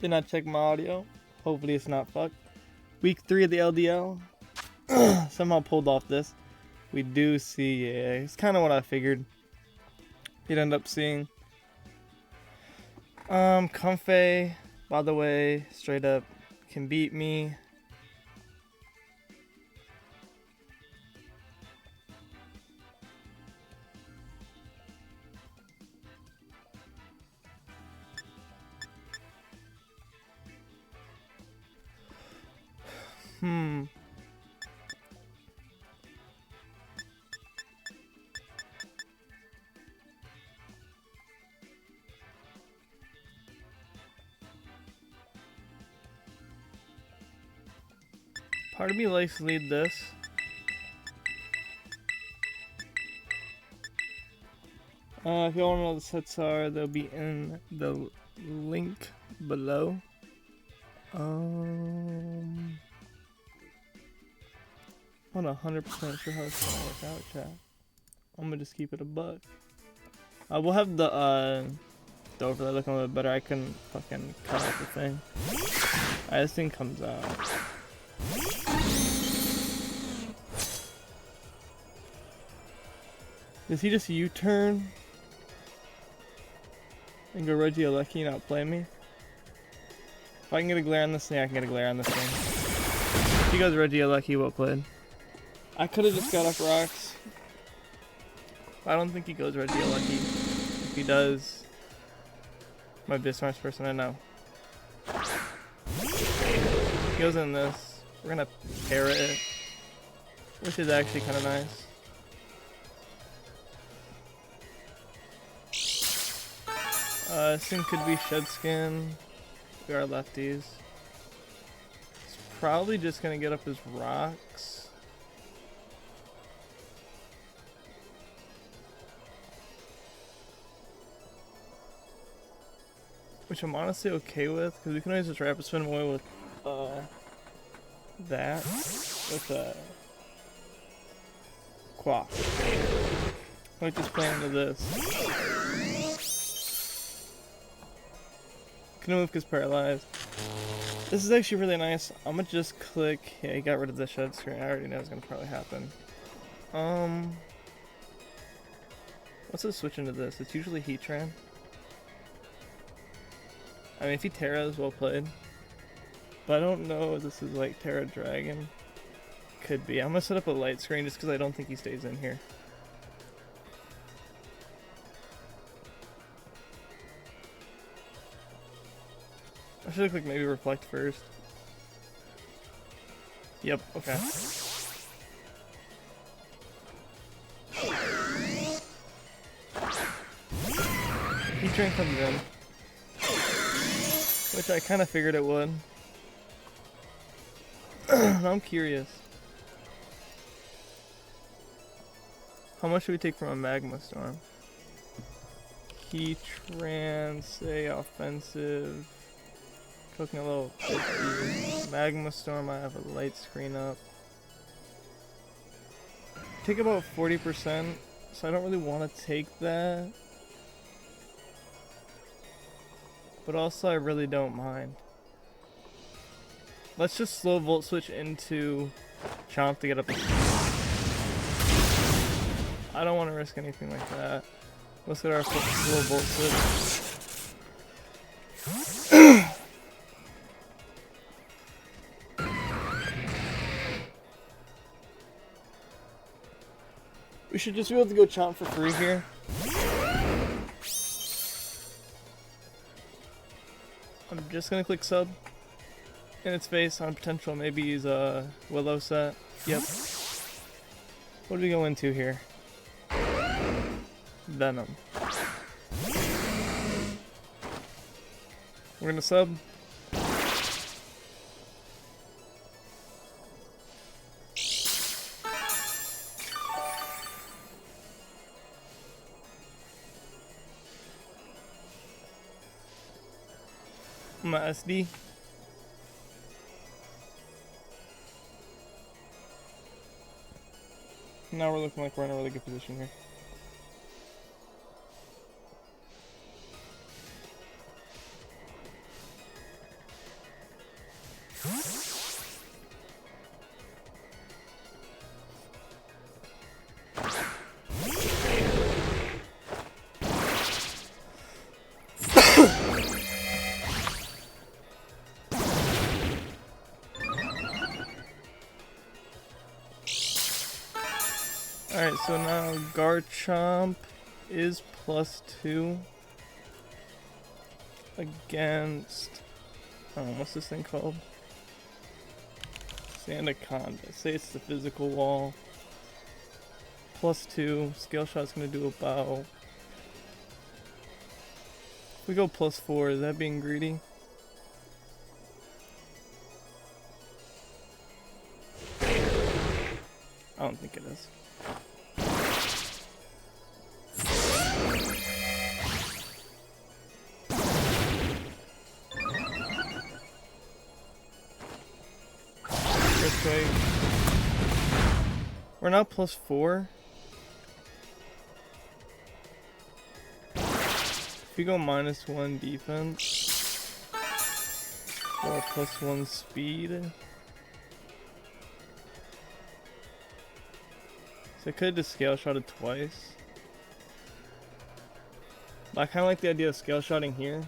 Did not check my audio. Hopefully it's not fucked. Week 3 of the LDL. Somehow pulled off this. We do see, yeah, it's kind of what I figured you'd end up seeing. Comfey, by the way, straight up can beat me. Part of me likes to lead this. If you all want to know what the sets are, they'll be in the link below. I'm not 100% sure how it's gonna work out, chat. I'm gonna just keep it a buck. We'll have the overlay looking a little bit better. I couldn't fucking cut out the thing. This thing comes out. Does he just U-turn and go Reggie Alecki and outplay me? If I can get a glare on this thing, I can get a glare on this thing. If he goes Reggie Alecki, well played. I could have just got up rocks. I don't think he goes Reggie Alecki. If he does, might be the smartest person I know. If he goes in this, we're gonna parrot it, which is actually kind of nice. This thing could be shed skin. We are lefties. It's probably just gonna get up his rocks. Which I'm honestly okay with, because we can always just rapid spin away with that. With quaff. Might just play into this. Can move because paralyzed. This is actually really nice. I'm gonna just click. Yeah, he got rid of the shed screen. I already know it's gonna probably happen. Let's just switch into this. It's usually Heatran. I mean, if he Terras, well played. But I don't know if this is like Terra Dragon. Could be. I'm gonna set up a light screen just because I don't think he stays in here. I should have clicked maybe reflect first. Yep, okay. Heatran comes in. Which I kind of figured it would. I'm curious. How much should we take from a Magma Storm? Heatran, say offensive. Cooking a little 50. Magma Storm, I have a light screen up. Take about 40%, so I don't really want to take that. But also I really don't mind. Let's just slow Volt Switch into Chomp to get up the I don't want to risk anything like that. Let's get our slow Volt Switch. We should just be able to go Chomp for free here. I'm just gonna click sub in its face on potential. Maybe use a Willow set. Yep. What do we go into here? Venom. We're gonna sub. My SD. Now we're looking like we're in a really good position here. Alright, so now GARCHOMP is +2 against, what's this thing called? Anaconda. Say it's the physical wall. +2. Scale shot's gonna do about. If we go +4, is that being greedy? I don't think it is. Okay. We're now +4. If you go -1 defense or +1 speed. So I could have just scale shotted twice. But I kind of like the idea of scale shotting here.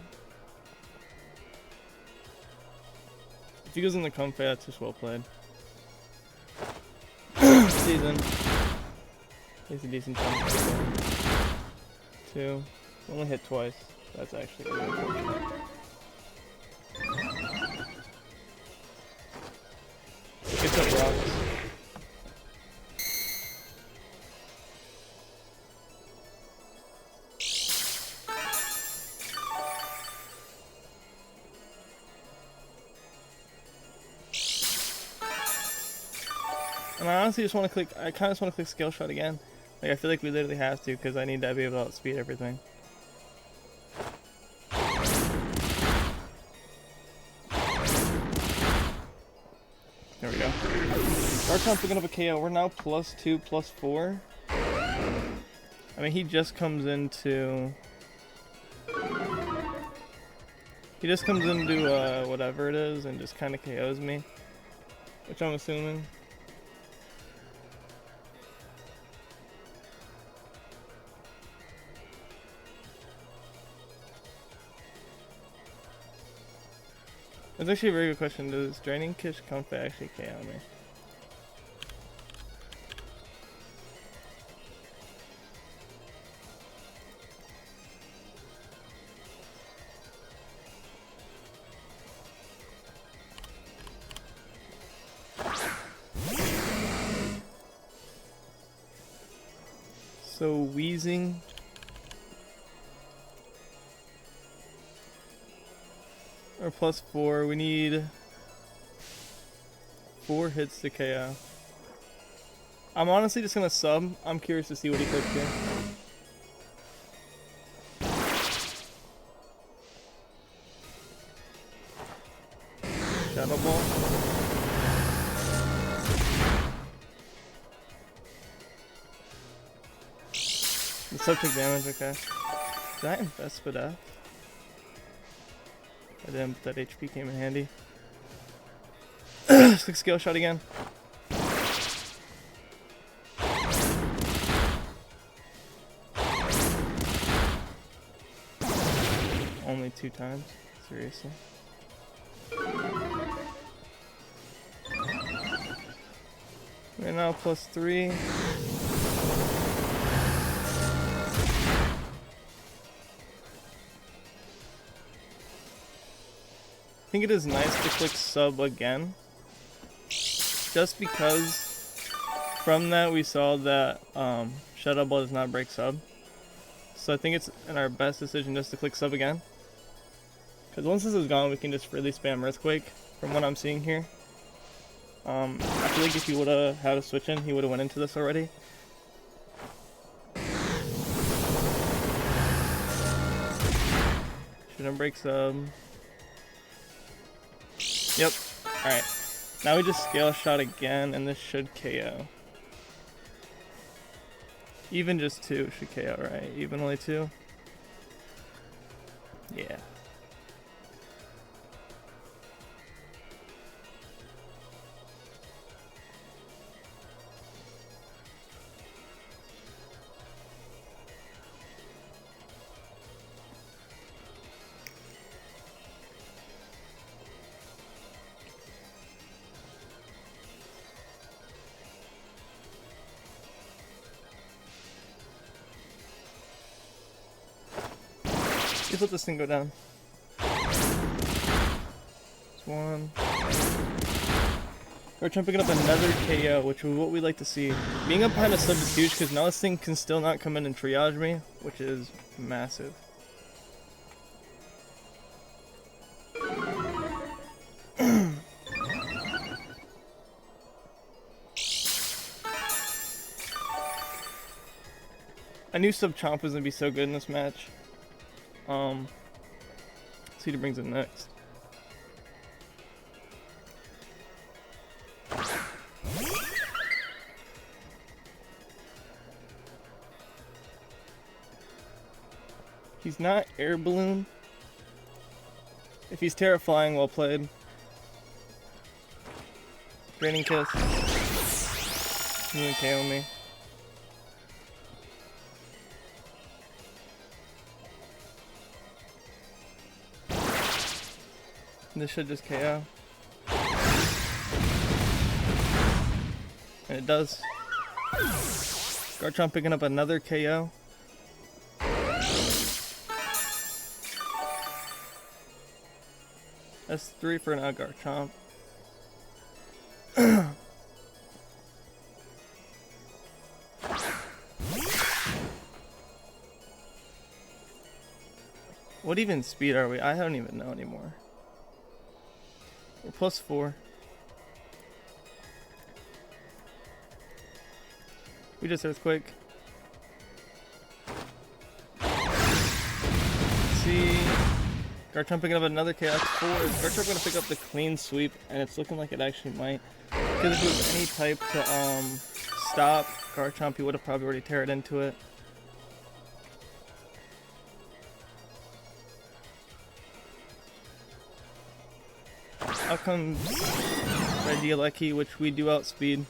If he goes in the comfy, that's just well played. Season. He's a decent time. 2. Only hit twice. That's actually really unfortunate. Gets up rocks. And I honestly just want to click, I kind of just want to click scale shot again. Like, I feel like we literally have to because I need to be able to outspeed everything. There we go. GARCHOMP picking up a KO. We're now +2, +4. I mean, he just comes into... He just comes into whatever it is and just kind of KOs me. Which I'm assuming. That's actually a very good question. Does Draining Kish Comfy actually KO me? So wheezing. Or +4, we need 4 hits to KO. I'm honestly just gonna sub. I'm curious to see what he clicks here. Shadow Ball. The sub took damage, okay. Did I invest with F? I didn't, but that HP came in handy. Let's click scale shot again. Only 2 times? Seriously? We're now +3. I think it is nice to click sub again, just because from that we saw that Shadow Ball does not break sub. So I think it's in our best decision just to click sub again. Because once this is gone, we can just really spam Earthquake from what I'm seeing here. I feel like if he would have had a switch in, he would have went into this already. Shouldn't break sub. Yep. Alright. Now we just scale shot again, and this should KO. Even just 2 should KO, right? Even only 2? Yeah. Just let this thing go down. That's one. GARCHOMP picking up another KO, which is what we like to see. Being up behind a sub is huge because now this thing can still not come in and triage me, which is massive. I knew sub Chomp was gonna be so good in this match. Let's see who brings it next. He's not air balloon. If he's terrifying, well played. Draining kiss. He's gonna KO me. This should just KO. And it does. GARCHOMP picking up another KO. That's 3 for now, GARCHOMP. What even speed are we? I don't even know anymore. We're +4. We just earthquake. Let's see. GARCHOMP picking up another KO. That's 4. Is GARCHOMP gonna pick up the clean sweep? And it's looking like it actually might. Because if it was any type to stop GARCHOMP, he would have probably already teared into it. Out comes LDL, which we do outspeed.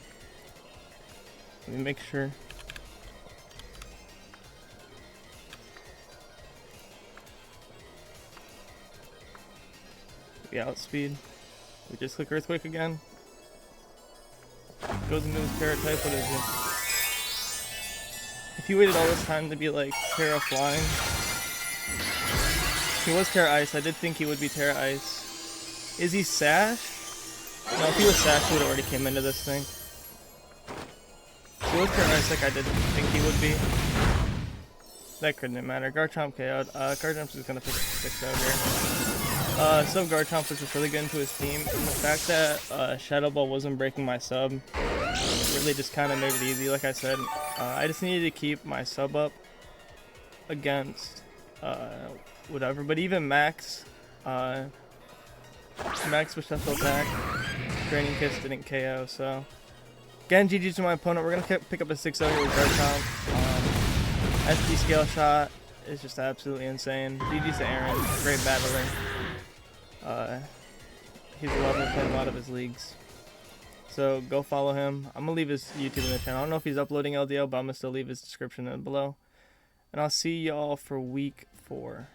Let me make sure. We outspeed. We just click earthquake again. Goes into his Terra type. What is it? If he waited all this time to be like Terra flying, he was Terra ice. I did think he would be Terra ice. Is he sash? No, if he was sash, he would have already came into this thing. He was Terra ice like I did think he would be. That couldn't matter. GARCHOMP KO'd. GARCHOMP is gonna pick 6 out here. Sub GARCHOMP was just really good into his team, and the fact that Shadow Ball wasn't breaking my sub really just kind of made it easy. Like I said, I just needed to keep my sub up against whatever. But even Max switched up to attack. Draining Kiss didn't KO, so again, GG's to my opponent. We're gonna pick up a 6-0 here with GARCHOMP. SD scale shot is just absolutely insane. GG's to Aaron, great battler. He's a level playing a lot of his leagues. So go follow him. I'm gonna leave his YouTube in the channel. I don't know if he's uploading LDL, but I'm gonna still leave his description in below. And I'll see y'all for week 4.